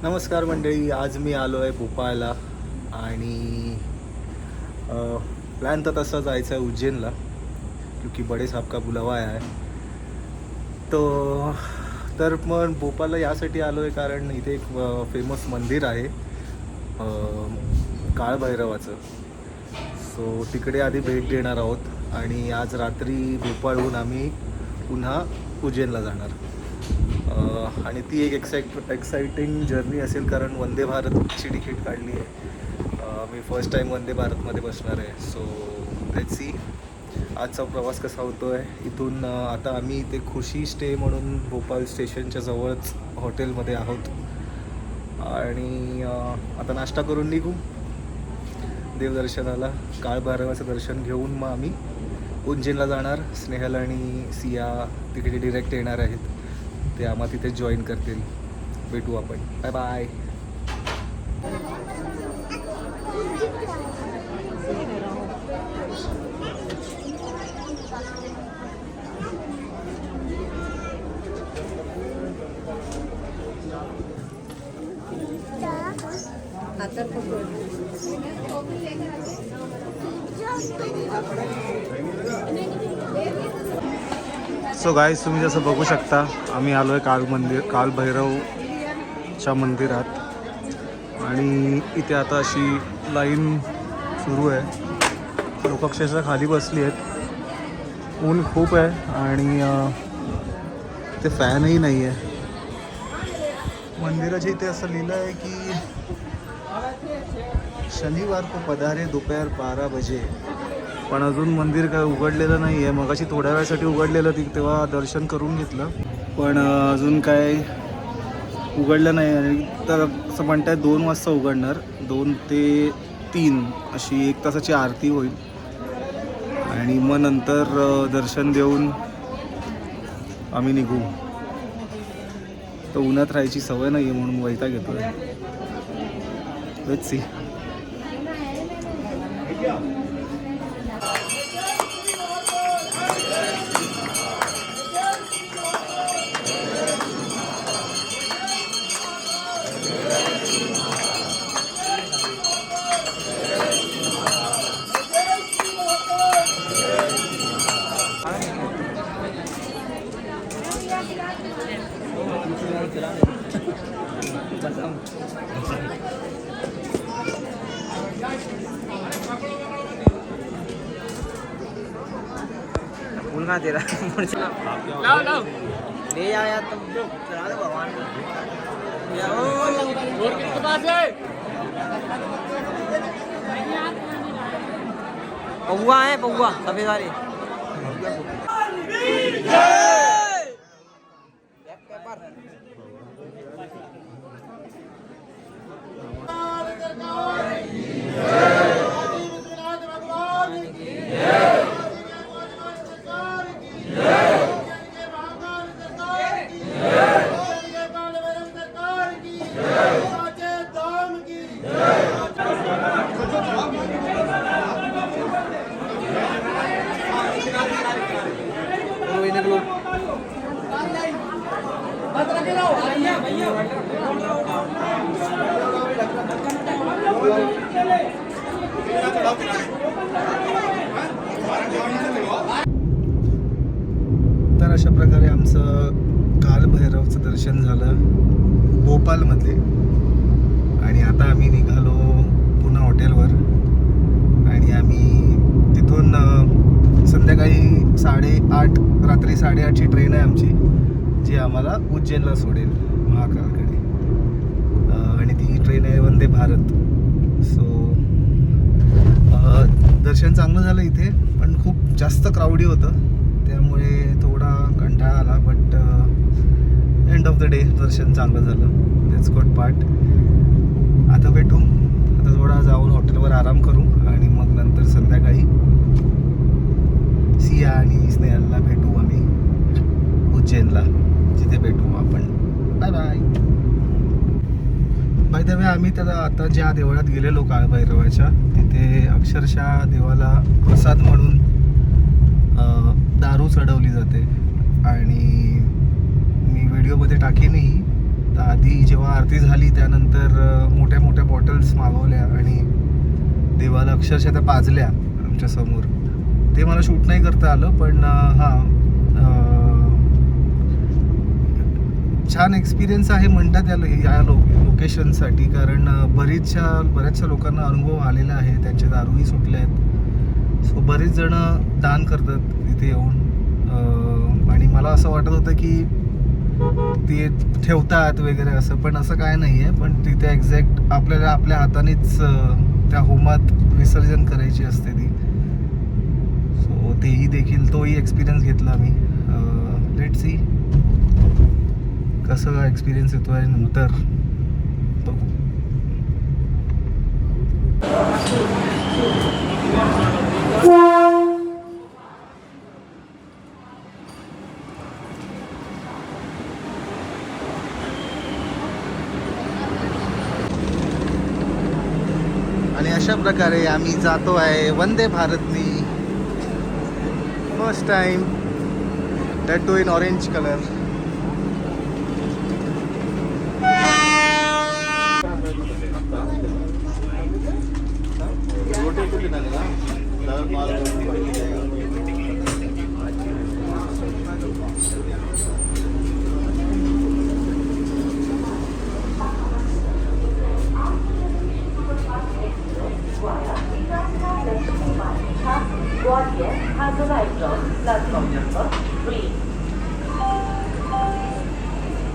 नमस्कार मंडळी, आज मी आलो आहे भोपाळला आणि प्लॅन तर तसा जायचा आहे उज्जैनला, क्योंकि बड़े साहब का बुलावा आया है. तो तर मग भोपाळला यासाठी आलो आहे कारण इथे एक फेमस मंदिर आहे काळभैरवाचं. सो तिकडे आधी भेट देणार आहोत आणि आज रात्री भोपाळहून आम्ही पुन्हा उज्जैनला जाणार. आणि ती एक एक्साइटिंग जर्नी असेल कारण वंदे भारतची तिकीट काढली आहे. मी फर्स्ट टाईम वंदे भारतमध्ये बसणार आहे. सो लेट्स सी आजचा प्रवास कसा होतो आहे. इथून आता आम्ही इथे खुशी स्टे म्हणून भोपाळ स्टेशनच्या जवळच हॉटेलमध्ये आहोत आणि आता नाश्ता करून निघू देवदर्शनाला. काळभैरवाचं दर्शन घेऊन मग आम्ही उज्जैनला जाणार. स्नेहल आणि सिया तिकडे डिरेक्ट येणार आहेत, ते आम्हाला तिथे जॉईन करतील. भेटू आपण. Bye bye. सो गाईज, तुम्ही जसं बघू शकता आम्ही आलो आहे काळभैरवच्या मंदिरात आणि इथे आता अशी लाईन सुरू आहे. लोक अक्षरशः खाली बसली आहेत. ऊन खूप आहे आणि ते फॅनही नाही आहे. मंदिराच्या इथे असं लिहिलं आहे की शनिवार को पधारे दोपहर 12 बजे. पण अजून मंदिर काय उघडलेलं नाही आहे. मगाशी थोड्या वेळासाठी उघडलेलं तेव्हा दर्शन करून घेतलं, पण अजून काय उघडलं नाही. आणि तर असं म्हणतात 2 वाजता उघडणार. 2 ते 3 अशी 1 तासाची आरती होईल आणि मग नंतर दर्शन देऊन आम्ही निघू. तर उन्हात राहायची सवय नाही आहे म्हणून वैताग येतो आहे. Let's see. उनका दे रहा लाओ लाओ ले जाओ यार तुम चला दो भगवान और किसके पास है पौवा है पौवा सफेद वाले तर अशा प्रकारे आमचं कालभैरवचं दर्शन झालं भोपाळमध्ये आणि आता आम्ही निघालो पुन्हा हॉटेलवर आणि आम्ही तिथून संध्याकाळी 8:30 रात्री 8:30ची ट्रेन आहे आमची, जी आम्हाला उज्जैनला सोडेल महाकालकडे. आणि ती ट्रेन आहे वंदे भारत. सो दर्शन चांगलं झालं इथे, पण खूप जास्त क्राऊडी होतं त्यामुळे थोडा कंटाळा आला. But end of the day दर्शन चांगलं झालं. Let's good part. आता भेटू. आता थोडा जाऊन हॉटेलवर आराम करू आणि मग नंतर संध्याकाळी सिया आणि स्नेहलला भेटू आम्ही उज्जैनला, जिथे भेटू आपण. Bye bye. By the way, आम्ही त्याला आता ज्या देवळात गेलेलो काळभैरवाच्या, तिथे अक्षरशः देवाला प्रसाद म्हणून दारू चढवली जाते आणि मी व्हिडिओमध्ये टाकेनही. आधी जेव्हा आरती झाली त्यानंतर मोठ्या मोठ्या बॉटल्स मागवल्या आणि देवाला अक्षरशः त्या पाजल्या आमच्या समोर. ते मला शूट नाही करता आलं, पण छान एक्सपिरियन्स आहे म्हणतात या लोकेशनसाठी, कारण बऱ्याचशा लोकांना अनुभव आलेला आहे. त्यांचे दारूही सुटले आहेत. सो बरेच जण दान करतात इथे येऊन. आणि मला असं वाटत होतं की ते ठेवतात वगैरे असं, पण असं काय नाही आहे. पण तिथे एक्झॅक्ट आपल्याला आपल्या हातानेच त्या होमात विसर्जन करायची असते ती. सो तोही एक्सपिरियन्स घेतला मी. लेट सी कसं एक्सपिरियन्स येतो आहे नंतर बघू. आणि अशा प्रकारे आम्ही जातो आहे वंदे भारतनी. First time, that too in orange colour. has arrived on platform number 3.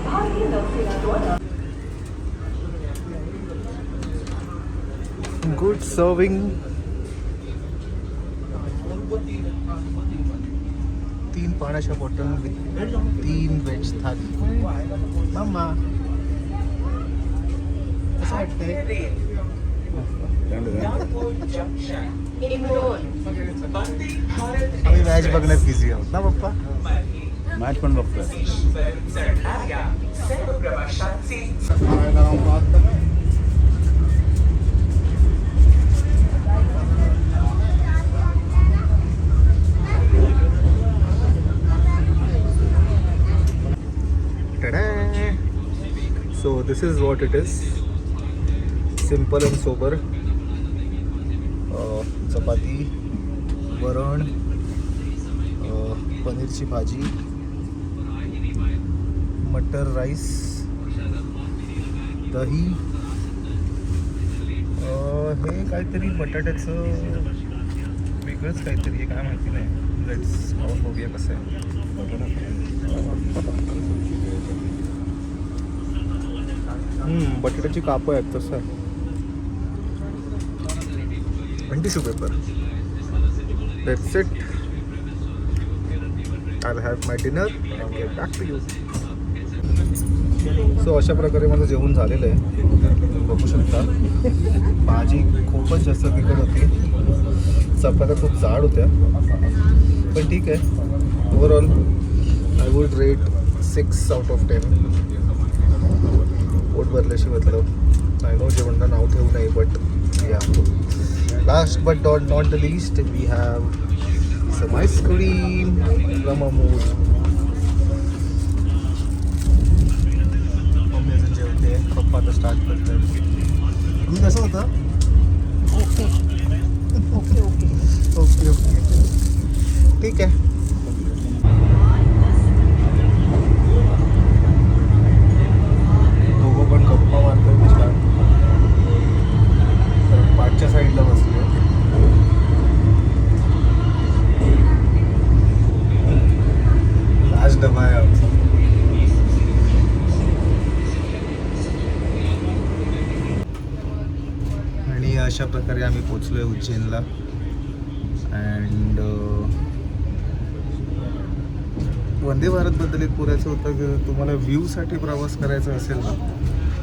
भारतीय नौसेना द्वारा गुड सर्विंग. 3 पाण्याच्या बॉटल, 3 व्हेज थाली. मामा कसं वाटतंय? आम्ही मॅच बघण्यात बिझी आहोत ना पप्पा. मॅच पण बघतोय. So this is what it is. Simple and sober. चपाती, वरण, पनीरची भाजी, मटर राईस, दही, हे काहीतरी बटाट्याचं वेगळंच काहीतरी आहे, काय माहिती नाही. लेट्स खाऊन बघूया कसं आहे. बटाट्याची कापं आहेत तसं. and tissue paper. That's it. I'll have my dinner and get back to you. So अशा प्रकारे माझं जेवण झालेलं आहे. बघू शकता भाजी खूपच जास्त तिखट होती, चपात्या खूप जाड होत्या, पण ठीक आहे. Overall I would rate 6 out of 10. पोट भरल्याशी मतलब आय नो जेवणाला नाव ठेवू नाही, बट या. Last but not the least, we have some ice cream from Amul. Mummy अजून जेवते, पप्पा आता स्टार्ट करतात. तुम्ही कसं होतं? Okay okay okay okay okay ठीक आहे. दोघं पण गप्पा मारतोय छान. पाठच्या साईडला बसले. लास्ट डबा आहे आमचा. आणि अशा प्रकारे आम्ही पोचलोय उज्जैनला. अँड वंदे भारतबद्दल एक बोलायचं होतं की तुम्हाला व्ह्यूसाठी प्रवास करायचा असेल ना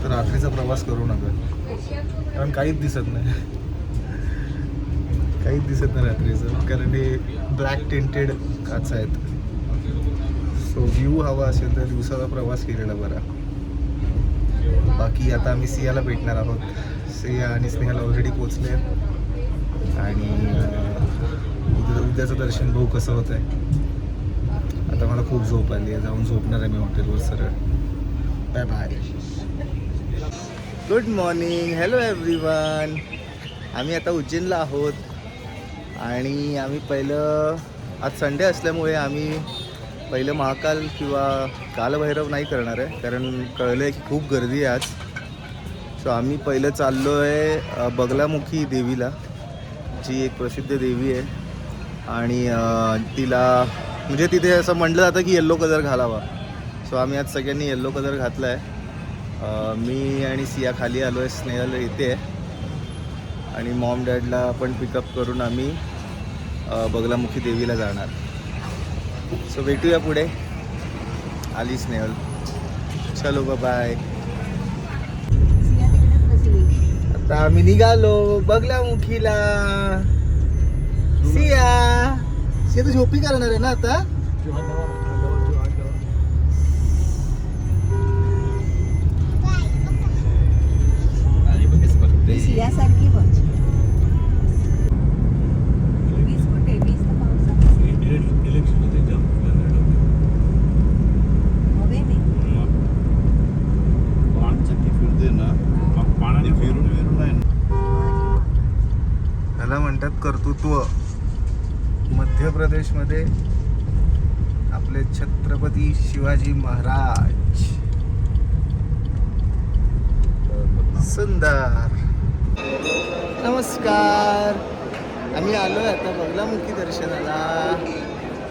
तर रात्रीचा प्रवास करू नका, कारण काहीच दिसत नाही. काहीच दिसत नाही रात्रीचं, कारण हे ब्लॅक टिंटेड काचा आहेत. सो व्ह्यू हवा असेल तर दिवसाचा प्रवास केलेला बरा. बाकी आता आम्ही सियाला भेटणार आहोत. सिया आणि स्नेहल ऑलरेडी पोचले आहेत आणि उद्याचं दर्शन बघू कसं होतं आहे. आता मला खूप झोप आली आहे, जाऊन झोपणार आहे मी हॉटेलवर सरळ. Bye bye. Good morning, hello everyone. आम्ही आता उज्जैनला आहोत आणि आम्ही पहिलं आज संडे असल्यामुळे आम्ही पहिलं महाकाल किंवा कालभैरव नाही करणार आहे, कारण कळलं आहे की खूप गर्दी आहे आज. सो आम्ही पहिलं चाललो आहे बगलामुखी देवीला, जी एक प्रसिद्ध देवी आहे आणि तिला म्हणजे तिथे असं म्हटलं जातं की येल्लो कलर घालावा. सो आम्ही आज सगळ्यांनी येल्लो कलर घातला आहे. मी आणि सिया खाली आलो आहे, स्नेहल येते आहे आणि मॉम डॅडला पण पिकअप करून आम्ही बगलामुखी देवीला जाणार. सो भेटूया पुढे. आली स्नेहल. चलो बाय. आता आम्ही निघालो बगलामुखीला. सिया सिया तू झोपी करणार आहे ना आता? सियासारखी बघ. 20 कुठे 20 तर पावसात हवे नाही. फिरते ना पाण्याने फिरून फिरून आहे ना. त्याला म्हणतात कर्तृत्व. मध्य प्रदेशमध्ये आपले छत्रपती शिवाजी महाराज. सुंदर. नमस्कार. आम्ही आलो आहे आता बगलामुखी दर्शनाला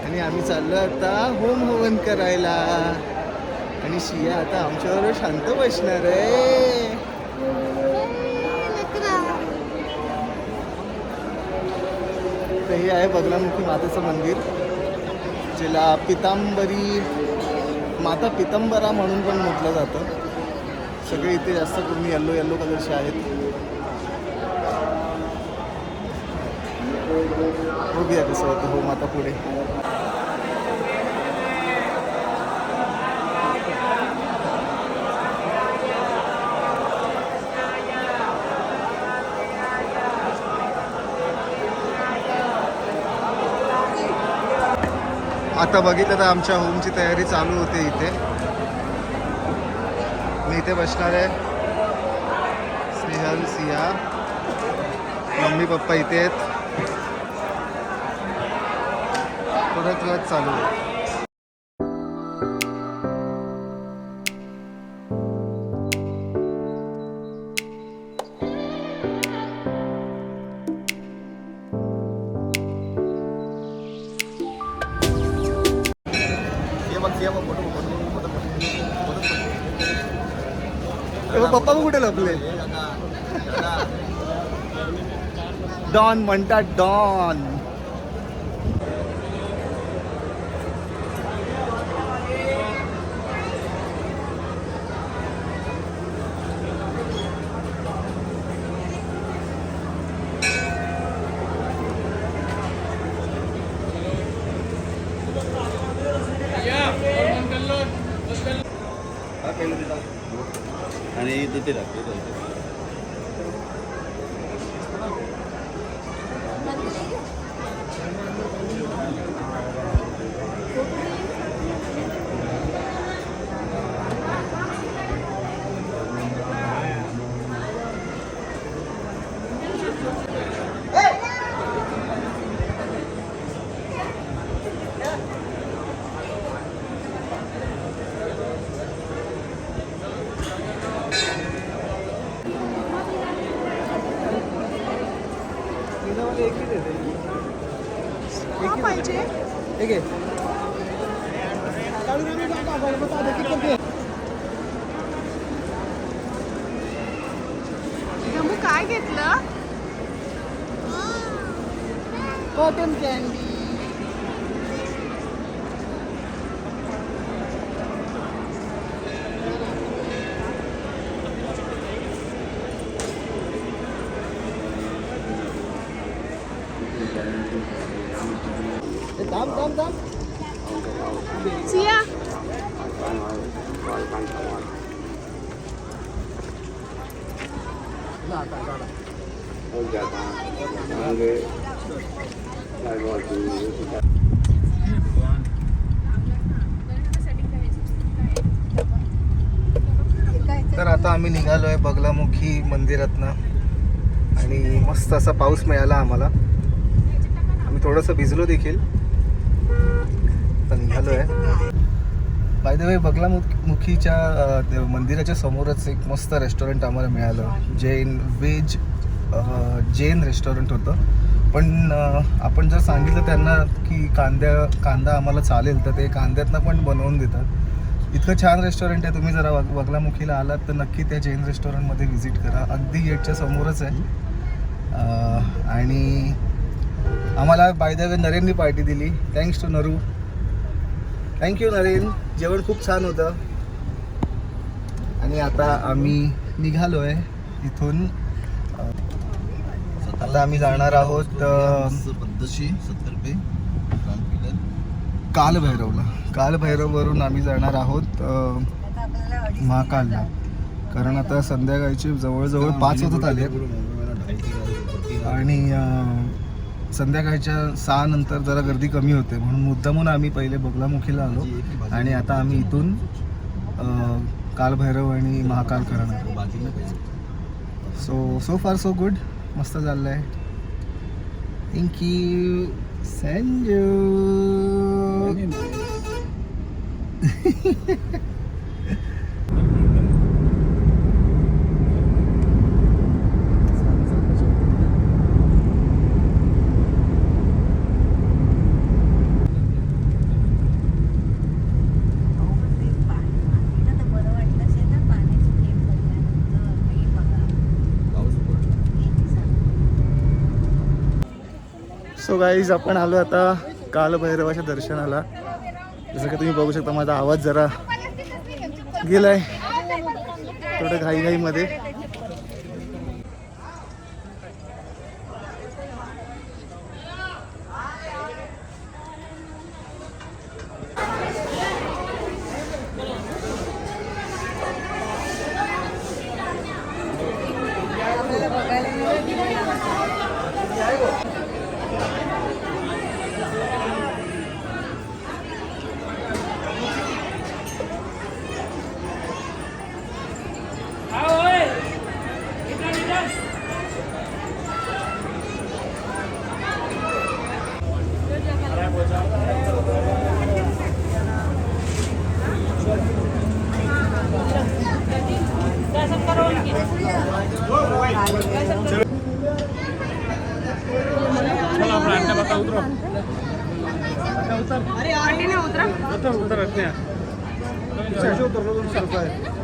आणि आम्ही चाललो आता होम हवन करायला आणि शिया आता आमच्याबरोबर शांत बसणार आहे. तर हे आहे बगलामुखी मातेचं मंदिर, ज्याला पितांबरी माता पितांबरा म्हणून पण म्हटलं जातं. सगळे इथे जास्त करून येल्लो येल्लो कलरचे आहेत. बघूया कसं होतं हो माता पुढे. आता बघितलं तर आमच्या होमची तयारी चालू होते इथे. मी इथे बसणार आहे. स्नेहल, सिया, मम्मी पप्पा इथे आहेत. परत चालू आहे. पप्पा कुठे लपले? डॉन म्हणतात डॉन. आणि तिथे लागते. काय घेतलं? Cotton candy. दाम सिया काय तर आता आम्ही निघालो आहे बगलामुखी मंदिरातनं आणि मस्त असा पाऊस मिळाला आम्हाला. आम्ही थोडंसं भिजलो देखील. आता निघालो आहे. बाय द वे बगलामुखीच्या मंदिराच्या समोरच एक मस्त रेस्टॉरंट आम्हाला मिळालं. जैन रेस्टॉरंट होतं. पण आपण जर सांगितलं त्यांना की कांदा आम्हाला चालेल तर ते कांद्यातनं पण बनवून देतात. इतकं छान रेस्टॉरंट आहे. तुम्ही जरा बगलामुखीला आलात तर नक्की त्या जैन रेस्टॉरंटमध्ये व्हिजिट करा. अगदी गेटच्या समोरच आहे. आणि आम्हाला बाय द वे नरेननी पार्टी दिली. Thanks to Naru. Thank you Naren. जेवण खूप छान होतं. आणि आता आम्ही निघालो आहे इथून. आता आम्ही जाणार आहोत पद्धतशी 70 रुपये कालभैरवला. कालभैरववरून आम्ही जाणार आहोत महाकालला. कारण आता संध्याकाळचे जवळजवळ 5 वाजत आले आणि संध्याकाळच्या 6 नंतर जरा गर्दी कमी होते म्हणून मुद्दामून आम्ही पहिले बगलामुखीला आलो आणि आता आम्ही इथून कालभैरव आणि महाकाल करणार. सो फार सो गुड. मस्त चाललं आहे. थँक्यू संजू. सो गाईज आपण आलो आता कालभैरवाच्या दर्शनाला. जसं की तुम्ही बघू शकता माझा आवाज जरा गेलाय थोडं घाईघाईमध्ये.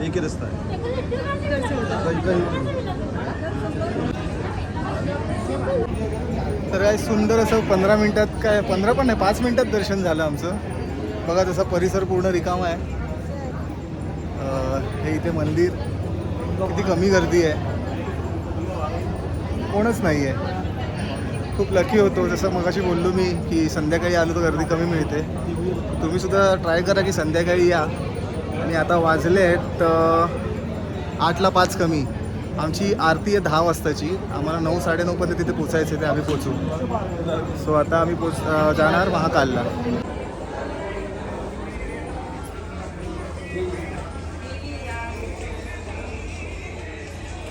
एक ही रस्ता है. तर काय सुंदर असं 15 मिनिटात, काय 15 पण नाही 5 मिनिटात दर्शन झालं आमचं. बघा तसा परिसर पूर्ण रिकामा आहे. हे इथे मंदिर किती कमी गर्दी आहे. कोणच नाही आहे. खूप लकी होतो. जसं मगाशी बोललो मी की संध्याकाळी आलो तर गर्दी कमी मिळते. तुम्ही सुद्धा ट्राय करा की संध्याकाळी या. आणि आता वाजले आहेत 8ला 5 कमी. आमची आरती आहे 10 वाजताची. आम्हाला 9, 9:30 पर्यंत तिथे पोचायचं आहे. ते आम्ही पोचू. सो आता आम्ही जाणार महाकालला.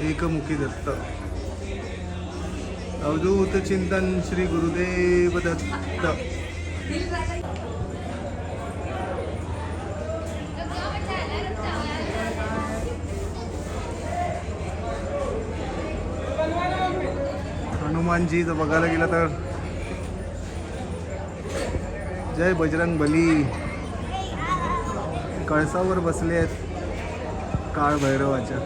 एकमुखी दत्त अवधूत चिंतन श्री गुरुदेव दत्त. हनुमानजी जर बघायला गेला तर जय बजरंग बली. कळसावर बसले आहेत काळ भैरवाच्या.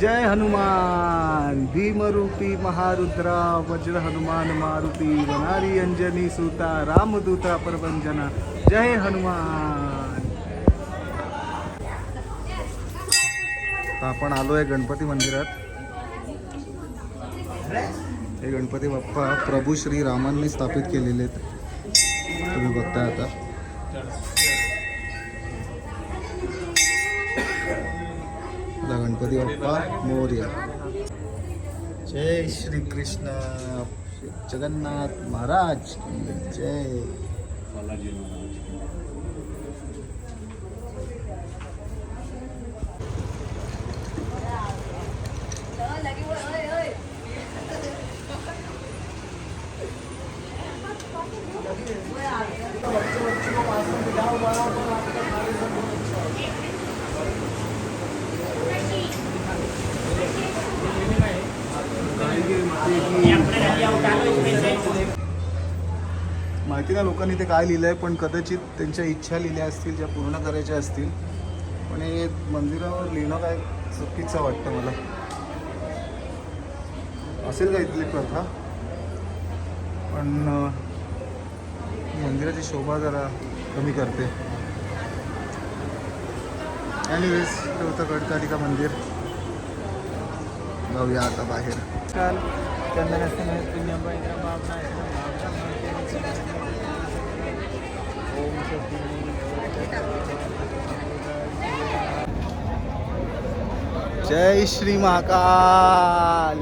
जय हनुमान भीमरूपी महारुद्रा वज्र हनुमान मारुती वनारी अंजनी सुता रामदूता प्रभंजना. जय हनुमान. आपण आलो आहे गणपती मंदिरात. हे गणपती बाप्पा प्रभू श्री रामांनी स्थापित केलेले आहेत. तुम्ही बघताय आता. गणपती बाप्पा मोरया. जय श्री कृष्ण जगन्नाथ महाराज की जय. माहिती नाही लोकांनी ते काय लिहिलं आहे, पण कदाचित त्यांच्या इच्छा लिहिल्या असतील ज्या पूर्ण करायच्या असतील. पण हे मंदिरावर लिहिणं काय चुकीचं वाटतं मला. असेल का इथली प्रथा, पण मंदिराची शोभा जरा कमी करते. एनिवेज ते होतं गडकालिका मंदिर. जाऊया आता बाहेर. काल जय श्री महाकाल.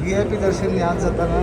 VIP दर्शन आज जाताना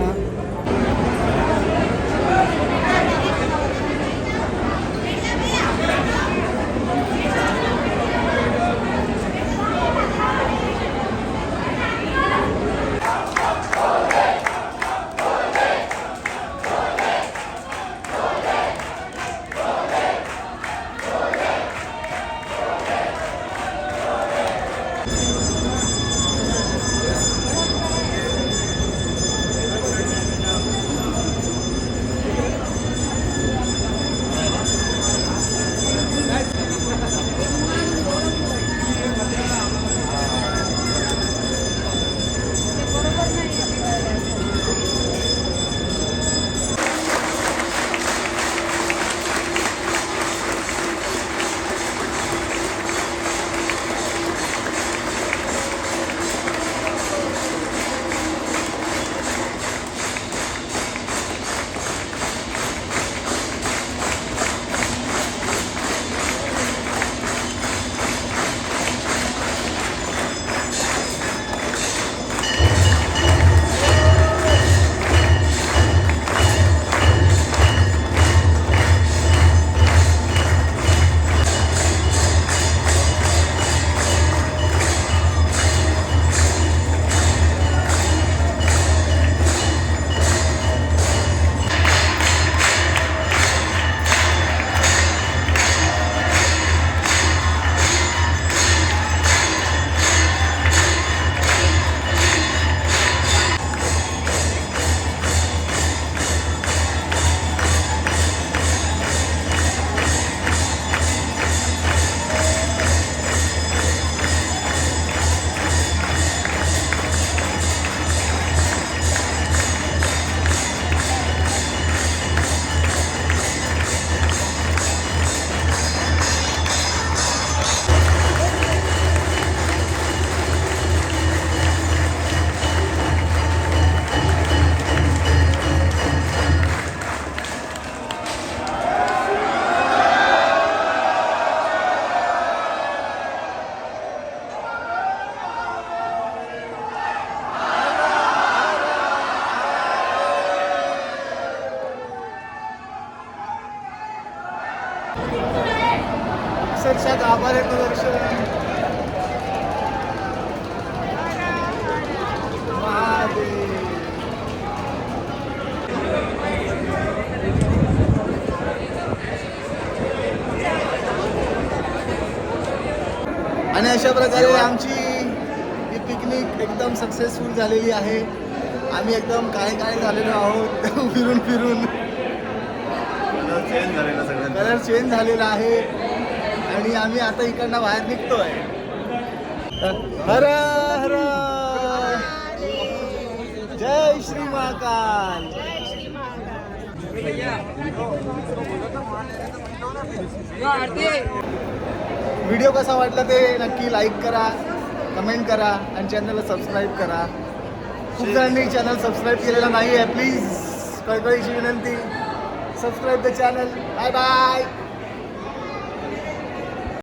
अक्षरशः गाभार येतं दर्शन. महादेव. आणि अशा प्रकारे आमची ही पिकनिक एकदम सक्सेसफुल झालेली आहे. आम्ही एकदम काय झालेलो आहोत फिरून फिरून. चेंज झालेला सगळं. कलर चेंज झालेला आहे आणि आम्ही आता इकडनं बाहेर निघतोय. हर हर जय श्री महाकाल. व्हिडिओ कसा वाटला ते नक्की लाईक करा, कमेंट करा आणि चॅनलला सबस्क्राईब करा. खूप जणांनी चॅनल सबस्क्राईब केलेला नाही आहे. प्लीज कळकळीची विनंती, subscribe the channel. Bye bye.